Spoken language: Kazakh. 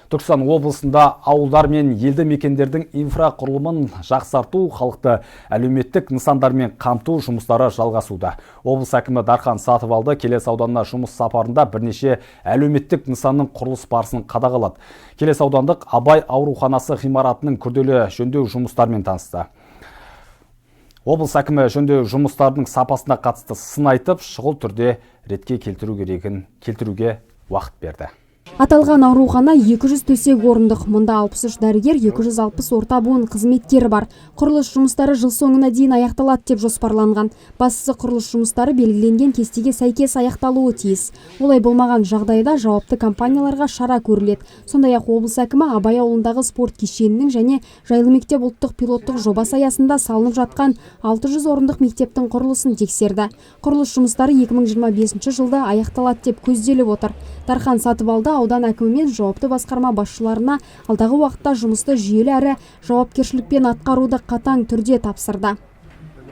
Түркістан облысында ауылдар мен елді мекендердің инфрақұрылымын жақсарту, халықты әлеуметтік нысандармен қамту жұмыстары жалғасуда. Облыс әкімі Дархан Сатыбалды Келес ауданына жұмыс сапарында бірнеше әлеуметтік нысанның құрылыс барысын қадағалады. Келес аудандық Абай ауруханасы ғимаратының күрделі жөндеу жұмыстарымен танысты. Облыс әкімі жөндеу жұмыстарының сапасына қатысты сын айтып, шұғыл түрде ретке келтіруге уақыт берді. Аталған аурухана 200 төсек орындық. Мұнда 63 дәрігер, 260 орта буын қызметкері бар. Құрылыс жұмыстары жыл соңына дейін аяқталады деп жоспарланған. Бастысы құрылыс жұмыстары белгіленген кестеге сәйкес аяқталуы тиіс. Олай болмаған жағдайда жауапты компанияларға шара көріледі. Сондай-ақ облыс әкімі Абай ауылындағы спорт кешенінің және жайлы мектеп ұлттық пилоттық жобасы аясында салынып жатқан 600 орындық мектептің құрылысын тексерді. Құрылыс жұмыстары 2025 жылда аяқталады деп көзделіп отыр. Дархан Сатыбалды аудан әкімі мен жауапты басқарма басшыларына алдағы уақытта жұмысты жүйелі әрі жауапкершілікпен атқаруды қатаң түрде тапсырды.